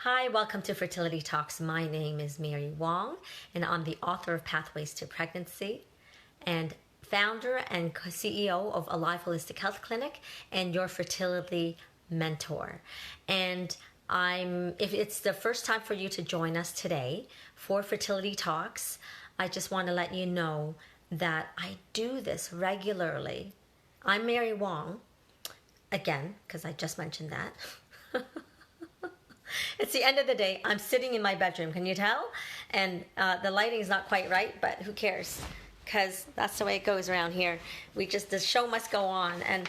Hi, welcome to Fertility Talks. My name is Mary Wong, and I'm the author of Pathways to Pregnancy and founder and CEO of Alive Holistic Health Clinic and your fertility mentor. And if it's the first time for you to join us today for Fertility Talks, I just want to let you know that I do this regularly. I'm Mary Wong, again, because I just mentioned that. It's the end of the day. I'm sitting in my bedroom. Can you tell? And the lighting is not quite right, but who cares? Because that's the way it goes around here. The show must go on. And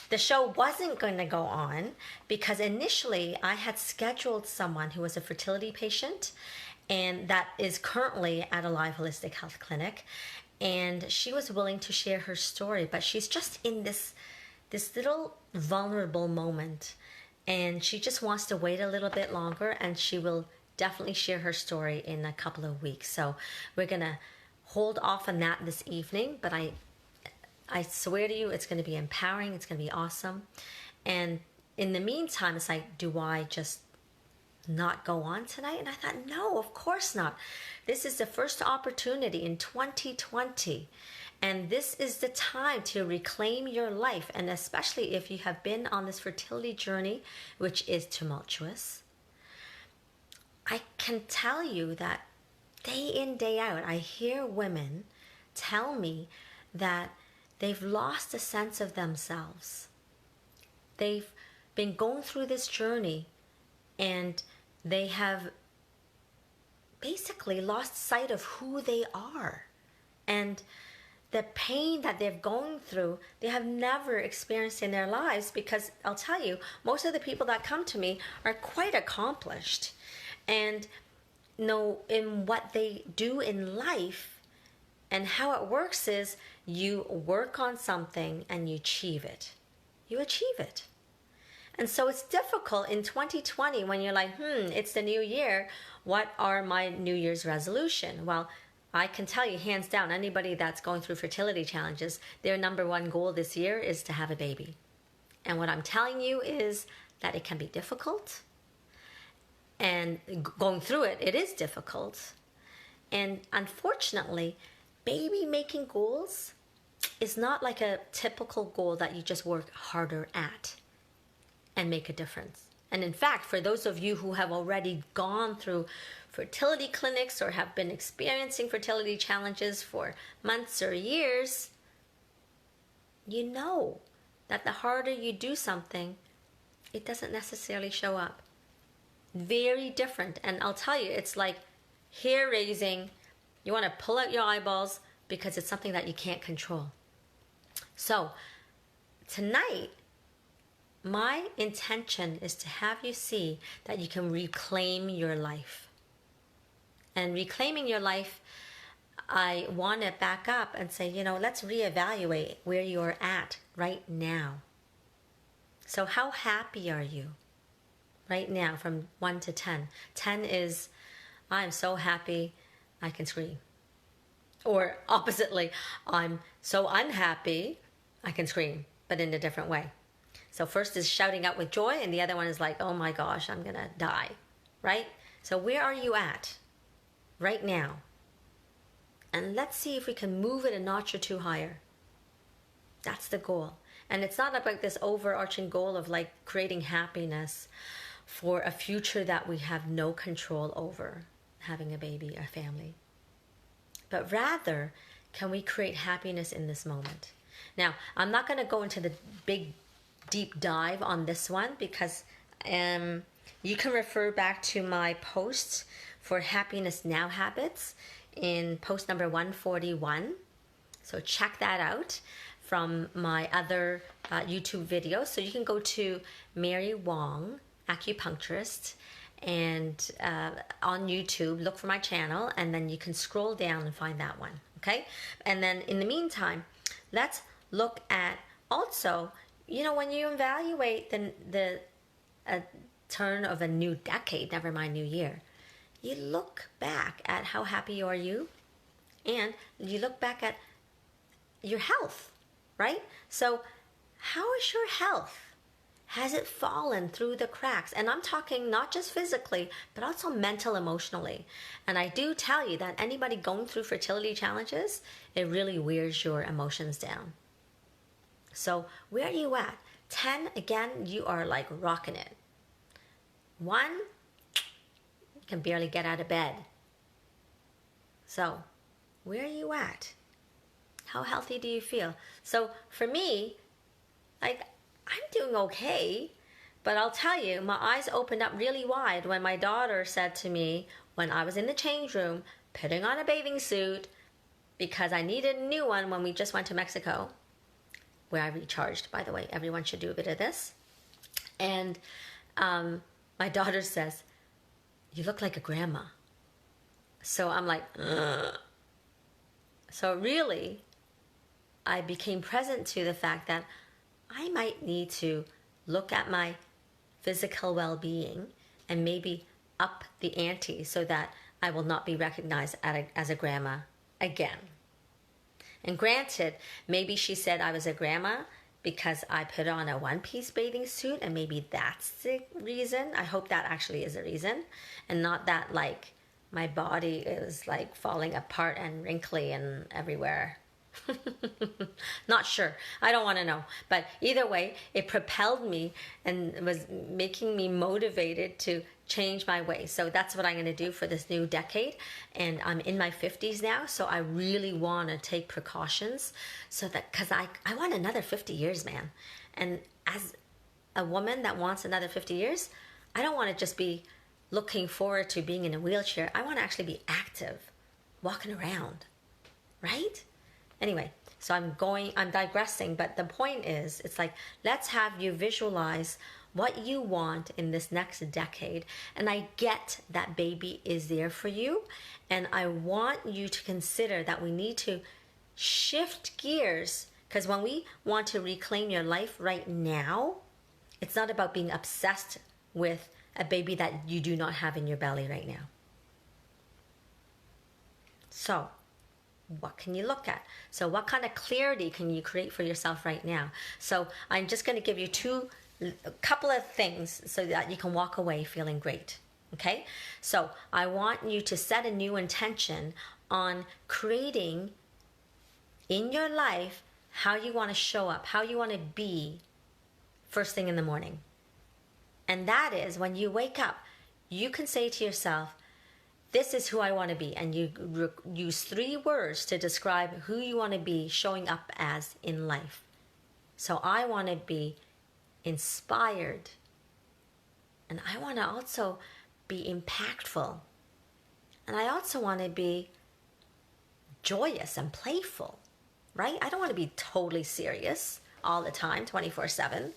the show wasn't going to go on because initially I had scheduled someone who was a fertility patient and that is currently at Alive Holistic Health Clinic. And she was willing to share her story, but she's just in this little vulnerable moment. And she just wants to wait a little bit longer, and she will definitely share her story in a couple of weeks. So we're going to hold off on that this evening, but I swear to you, it's going to be empowering. It's going to be awesome. And in the meantime, it's like, do I just not go on tonight? And I thought, no, of course not. This is the first opportunity in 2020. And this is the time to reclaim your life. And especially if you have been on this fertility journey, which is tumultuous, I can tell you that day in, day out, I hear women tell me that they've lost a sense of themselves. They've been going through this journey and they have basically lost sight of who they are. And the pain that they're going through, they have never experienced in their lives, because I'll tell you, most of the people that come to me are quite accomplished and know in what they do in life. And how it works is you work on something and you achieve it. You achieve it. And so it's difficult in 2020 when you're like, it's the new year. What are my New Year's resolution? Well, I can tell you hands down, anybody that's going through fertility challenges, their number one goal this year is to have a baby. And what I'm telling you is that it can be difficult. And going through it, it is difficult. And unfortunately, baby making goals is not like a typical goal that you just work harder at and make a difference. And in fact, for those of you who have already gone through fertility clinics or have been experiencing fertility challenges for months or years, you know that the harder you do something, it doesn't necessarily show up. Very different. And I'll tell you, it's like hair raising. You want to pull out your eyeballs because it's something that you can't control. So tonight, my intention is to have you see that you can reclaim your life. And reclaiming your life, I want to back up and say, let's reevaluate where you're at right now. So how happy are you right now from 1 to 10? 10 is, I'm so happy I can scream. Or oppositely, I'm so unhappy I can scream, but in a different way. So first is shouting out with joy, and the other one is like, oh my gosh, I'm going to die, right? So where are you at right now? And let's see if we can move it a notch or two higher. That's the goal. And it's not about this overarching goal of like creating happiness for a future that we have no control over, having a baby, a family. But rather, can we create happiness in this moment? Now, I'm not going to go into the big deep dive on this one because you can refer back to my posts for Happiness Now habits in post number 141. So check that out from my other YouTube videos. So you can go to Mary Wong, acupuncturist, and on YouTube, look for my channel, and then you can scroll down and find that one, okay? And then in the meantime, let's look at also, when you evaluate the turn of a new decade, never mind new year, you look back at how happy are you, and you look back at your health, right? So how is your health? Has it fallen through the cracks? And I'm talking not just physically, but also mental, emotionally. And I do tell you that anybody going through fertility challenges, it really wears your emotions down. So where are you at? 10, again, you are like rocking it. 1, you can barely get out of bed. So where are you at? How healthy do you feel? So for me, like, I'm doing okay, but I'll tell you, my eyes opened up really wide when my daughter said to me, when I was in the change room, putting on a bathing suit, because I needed a new one when we just went to Mexico, where I recharged, by the way. Everyone should do a bit of this. And my daughter says, "You look like a grandma." So I'm like, ugh. So really, I became present to the fact that I might need to look at my physical well-being and maybe up the ante so that I will not be recognized as a grandma again. And granted, maybe she said I was a grandma because I put on a one-piece bathing suit, and maybe that's the reason. I hope that actually is the reason, and not that like my body is like falling apart and wrinkly and everywhere. Not sure. I don't want to know. But either way, it propelled me and was making me motivated to change my ways. So that's what I'm going to do for this new decade. And I'm in my 50s now, so I really want to take precautions so that, because I want another 50 years, man. And as a woman that wants another 50 years, I don't want to just be looking forward to being in a wheelchair. I want to actually be active, walking around, right? Anyway, so I'm digressing, but the point is, it's like, let's have you visualize what you want in this next decade. And I get that baby is there for you. And I want you to consider that we need to shift gears, because when we want to reclaim your life right now, it's not about being obsessed with a baby that you do not have in your belly right now. So what can you look at? So what kind of clarity can you create for yourself right now? So I'm just going to give you a couple of things so that you can walk away feeling great. Okay? So I want you to set a new intention on creating in your life how you want to show up, how you want to be first thing in the morning. And that is, when you wake up, you can say to yourself, this is who I want to be. And you use 3 words to describe who you want to be showing up as in life. So I want to be inspired. And I want to also be impactful. And I also want to be joyous and playful, right? I don't want to be totally serious all the time, 24/7.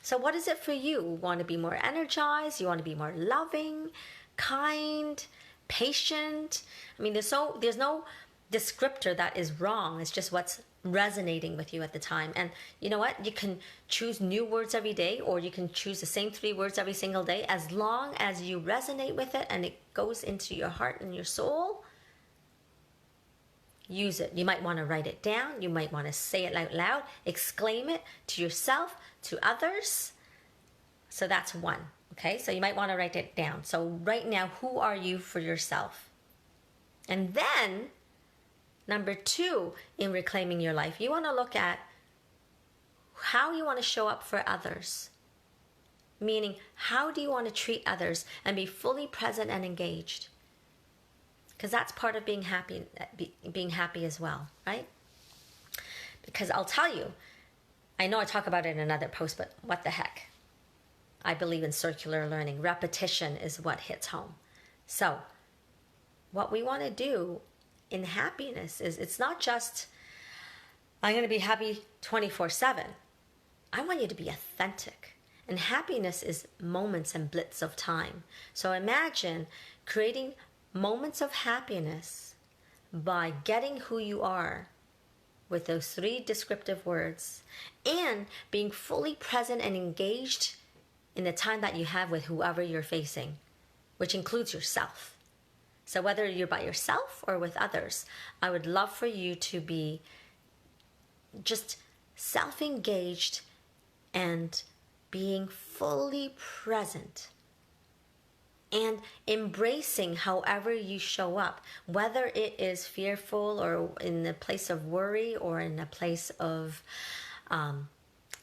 So what is it for you? You want to be more energized? You want to be more loving, kind, patient? I mean, there's no descriptor that is wrong. It's just what's resonating with you at the time. And you know what? You can choose new words every day, or you can choose the same 3 words every single day. As long as you resonate with it and it goes into your heart and your soul, use it. You might want to write it down. You might want to say it out loud, exclaim it to yourself, to others. So that's 1. Okay, so you might want to write it down. So right now, who are you for yourself? And then, number 2, in reclaiming your life, you want to look at how you want to show up for others. Meaning, how do you want to treat others and be fully present and engaged? Because that's part of being happy as well, right? Because I'll tell you, I know I talk about it in another post, but what the heck? I believe in circular learning. Repetition is what hits home. So what we want to do in happiness is, it's not just, I'm going to be happy 24/7. I want you to be authentic. And happiness is moments and blitz of time. So imagine creating moments of happiness by getting who you are with those 3 descriptive words, and being fully present and engaged in the time that you have with whoever you're facing, which includes yourself. So whether you're by yourself or with others, I would love for you to be just self-engaged and being fully present and embracing however you show up, whether it is fearful or in a place of worry or in a place of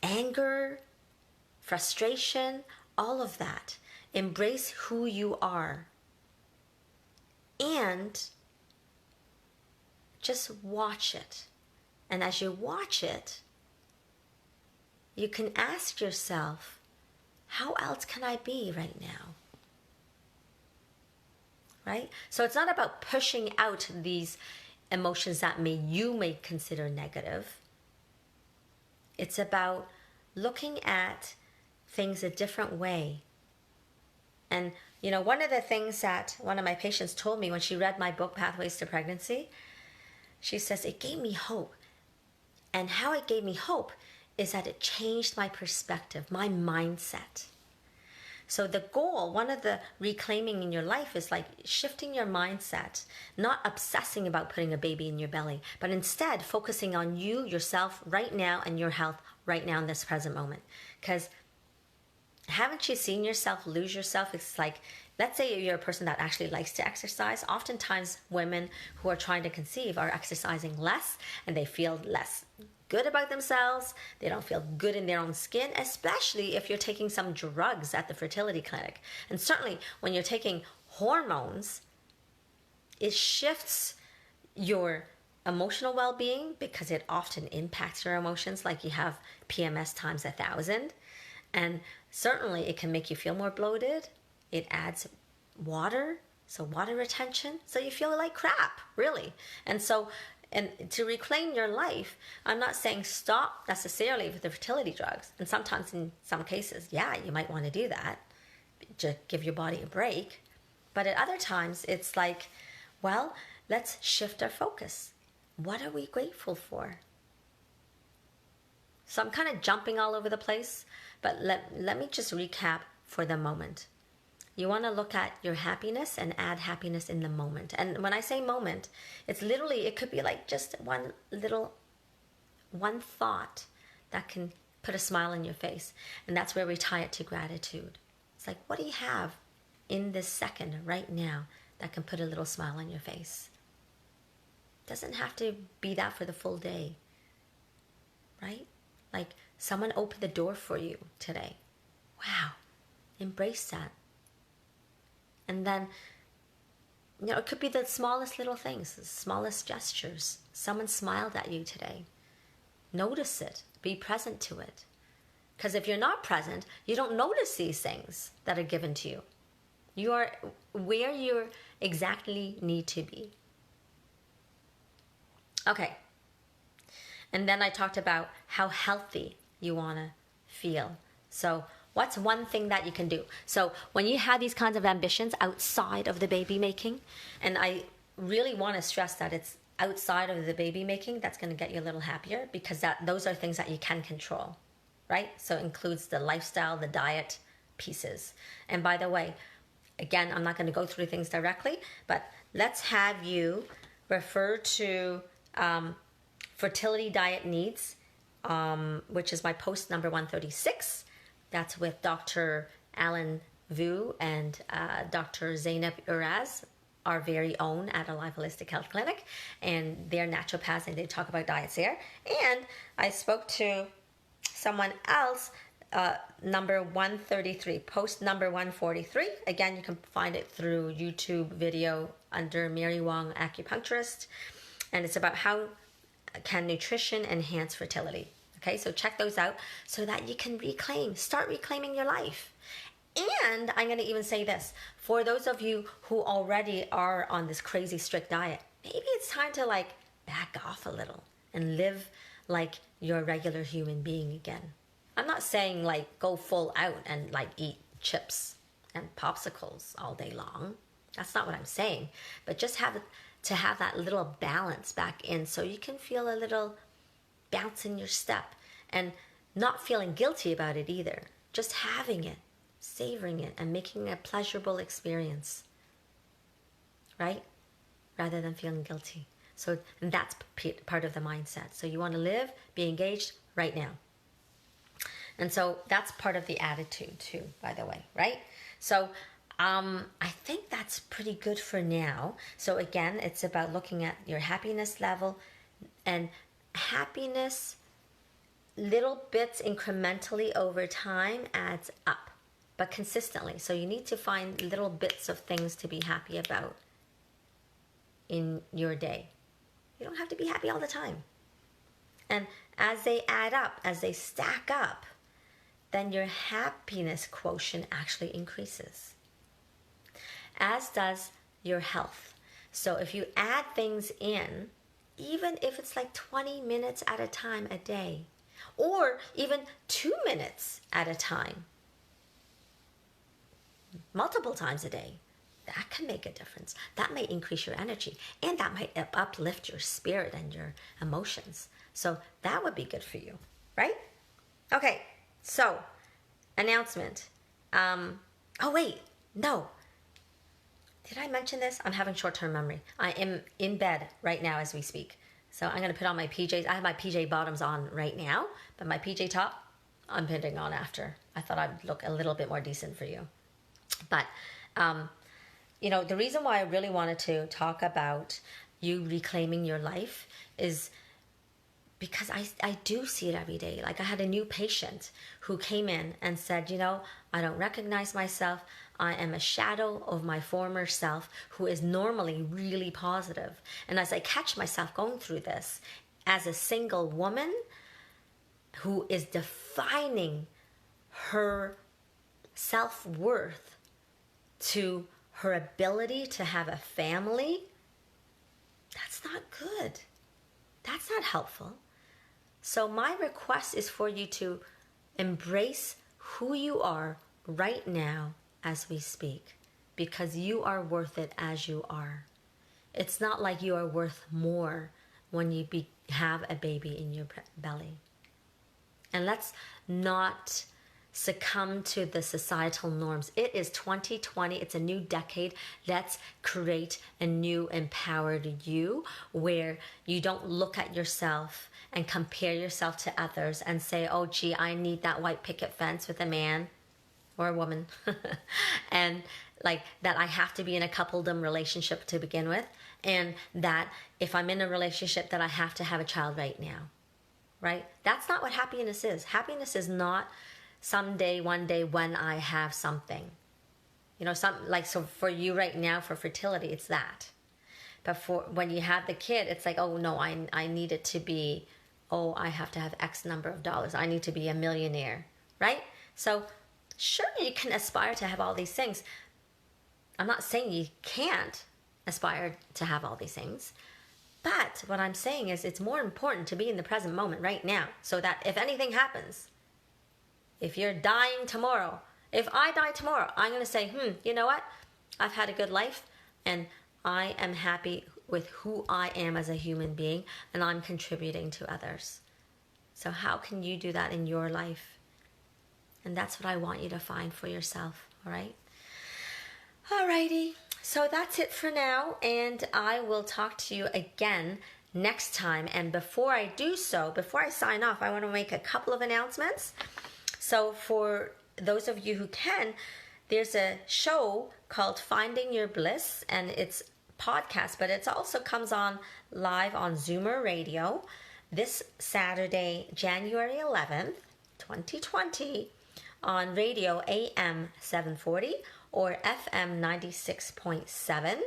anger, frustration, all of that. Embrace who you are and just watch it. And as you watch it, you can ask yourself, how else can I be right now? Right? So it's not about pushing out these emotions that you may consider negative. It's about looking at things a different way. And, you know, one of the things that one of my patients told me when she read my book, Pathways to Pregnancy, she says, it gave me hope. And how it gave me hope is that it changed my perspective, my mindset. So the goal, one of the reclaiming in your life is like shifting your mindset, not obsessing about putting a baby in your belly, but instead focusing on you, yourself right now and your health right now in this present moment. Because haven't you seen yourself lose yourself? It's like, let's say you're a person that actually likes to exercise. Oftentimes women who are trying to conceive are exercising less and they feel less good about themselves. They don't feel good in their own skin, especially if you're taking some drugs at the fertility clinic. And certainly when you're taking hormones, it shifts your emotional well-being because it often impacts your emotions, like you have PMS times 1,000. And certainly it can make you feel more bloated. It adds water, so water retention. So you feel like crap, really. And so, and to reclaim your life, I'm not saying stop necessarily with the fertility drugs. And sometimes in some cases, yeah, you might want to do that. Just give your body a break. But at other times, it's like, well, let's shift our focus. What are we grateful for? So I'm kind of jumping all over the place, but let me just recap for the moment. You want to look at your happiness and add happiness in the moment. And when I say moment, it's literally, it could be like just one thought that can put a smile on your face. And that's where we tie it to gratitude. It's like, what do you have in this second right now that can put a little smile on your face? Doesn't have to be that for the full day, right? Like someone opened the door for you today. Wow, embrace that. And then, you know, it could be the smallest little things, the smallest gestures. Someone smiled at you today. Notice it. Be present to it. Because if you're not present, you don't notice these things that are given to you. You are where you exactly need to be. Okay. And then I talked about how healthy you want to feel. So what's one thing that you can do? So when you have these kinds of ambitions outside of the baby making, and I really want to stress that it's outside of the baby making that's going to get you a little happier, because those are things that you can control, right? So it includes the lifestyle, the diet pieces. And by the way, again, I'm not going to go through things directly, but let's have you refer to Fertility Diet Needs, which is my post number 136. That's with Dr. Alan Vu and Dr. Zainab Uraz, our very own at Alive Holistic Health Clinic. And they're naturopaths and they talk about diets there. And I spoke to someone else, number 133, post number 143. Again, you can find it through YouTube video under Mary Wong Acupuncturist. And it's about how can nutrition enhance fertility. Okay, so check those out so that you can start reclaiming your life. And I'm going to even say this, for those of you who already are on this crazy strict diet, maybe it's time to like back off a little and live like you're a regular human being again. I'm not saying like go full out and like eat chips and popsicles all day long. That's not what I'm saying. But just have that little balance back in so you can feel a little bounce in your step and not feeling guilty about it either. Just having it, savoring it, and making it a pleasurable experience, right? Rather than feeling guilty. So and that's part of the mindset. So you want to live, be engaged right now. And so that's part of the attitude too, by the way, right? So I think that's pretty good for now. So again, it's about looking at your happiness level, and happiness, little bits incrementally over time adds up, but consistently. So you need to find little bits of things to be happy about in your day. You don't have to be happy all the time. And as they add up, as they stack up, then your happiness quotient actually increases, as does your health. So if you add things in, even if it's like 20 minutes at a time a day, or even 2 minutes at a time, multiple times a day, that can make a difference. That may increase your energy, and that might uplift your spirit and your emotions. So that would be good for you, right? Okay, so announcement. Oh wait, no. Did I mention this? I'm having short-term memory. I am in bed right now as we speak. So I'm going to put on my PJs. I have my PJ bottoms on right now, but my PJ top, I'm putting on after. I thought I'd look a little bit more decent for you. But, the reason why I really wanted to talk about you reclaiming your life is because I do see it every day. Like I had a new patient who came in and said, I don't recognize myself. I am a shadow of my former self who is normally really positive. And as I catch myself going through this as a single woman who is defining her self-worth to her ability to have a family, that's not good. That's not helpful. So my request is for you to embrace who you are right now as we speak, because you are worth it as you are. It's not like you are worth more when you have a baby in your belly. And let's not succumb to the societal norms. It is 2020. It's a new decade. Let's create a new empowered you where you don't look at yourself and compare yourself to others and say, oh, gee, I need that white picket fence with a man or a woman. And like that I have to be in a coupledom relationship to begin with. And that if I'm in a relationship that I have to have a child right now, right? That's not what happiness is. Happiness is not someday, one day when I have something. So for you right now for fertility, it's that. But for when you have the kid, it's like, oh no, I need it to be, I have to have X number of dollars. I need to be a millionaire, right? So sure, you can aspire to have all these things. I'm not saying you can't aspire to have all these things. But what I'm saying is it's more important to be in the present moment right now, so that if anything happens, if you're dying tomorrow, if I die tomorrow, I'm going to say, you know what? I've had a good life and I am happy with who I am as a human being and I'm contributing to others. So how can you do that in your life? And that's what I want you to find for yourself, all right? Alrighty, so that's it for now, and I will talk to you again next time. And before I do so, before I sign off, I want to make a couple of announcements. So for those of you who can, there's a show called Finding Your Bliss, and it's podcast, but it also comes on live on Zoomer Radio this Saturday, January 11th, 2020, on radio AM 740 or FM 96.7.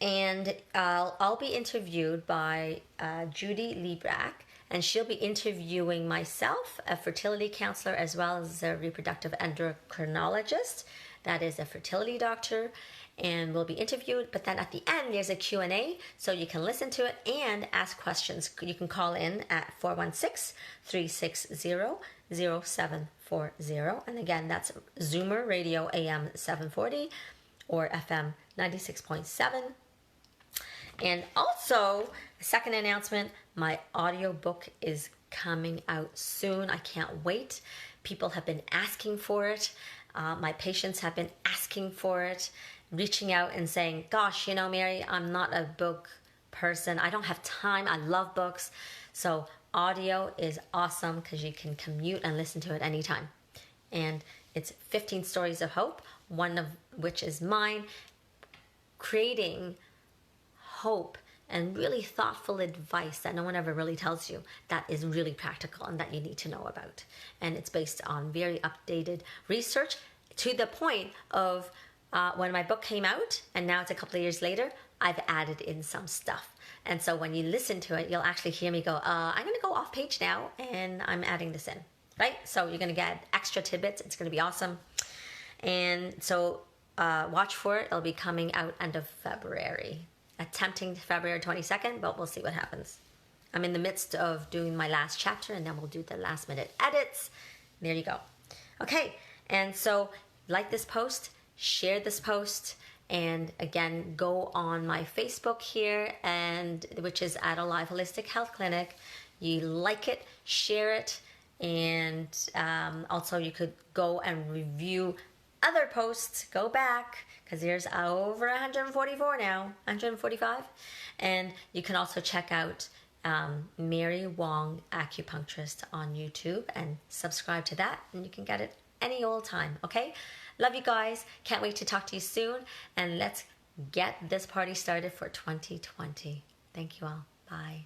And I'll be interviewed by Judy Liebrack, and she'll be interviewing myself, a fertility counselor, as well as a reproductive endocrinologist, that is a fertility doctor, and we'll be interviewed. But then at the end, there's a Q&A, so you can listen to it and ask questions. You can call in at 416-360-0740. And again, that's Zoomer Radio AM 740 or FM 96.7. And also, second announcement, my audiobook is coming out soon. I can't wait. People have been asking for it. My patients have been asking for it, reaching out and saying, gosh, Mary, I'm not a book person. I don't have time. I love books. So audio is awesome because you can commute and listen to it anytime. And it's 15 stories of hope, one of which is mine, creating hope and really thoughtful advice that no one ever really tells you, that is really practical and that you need to know about. And it's based on very updated research, to the point of when my book came out, and now it's a couple of years later, I've added in some stuff. And so when you listen to it, you'll actually hear me go, I'm going to go off page now and I'm adding this in, right? So you're going to get extra tidbits. It's going to be awesome. And so watch for it. It'll be coming out end of February. Attempting February 22nd, but we'll see what happens. I'm in the midst of doing my last chapter, and then we'll do the last minute edits. There you go. Okay, and so like this post, share this post, and again, go on my Facebook here, and which is at Alive Holistic Health Clinic. You like it, share it, and also you could go and review other posts. Go back, because there's over 144 now, 145. And you can also check out Mary Wong Acupuncturist on YouTube and subscribe to that, and you can get it any old time, okay? Love you guys. Can't wait to talk to you soon, and let's get this party started for 2020. Thank you all. Bye.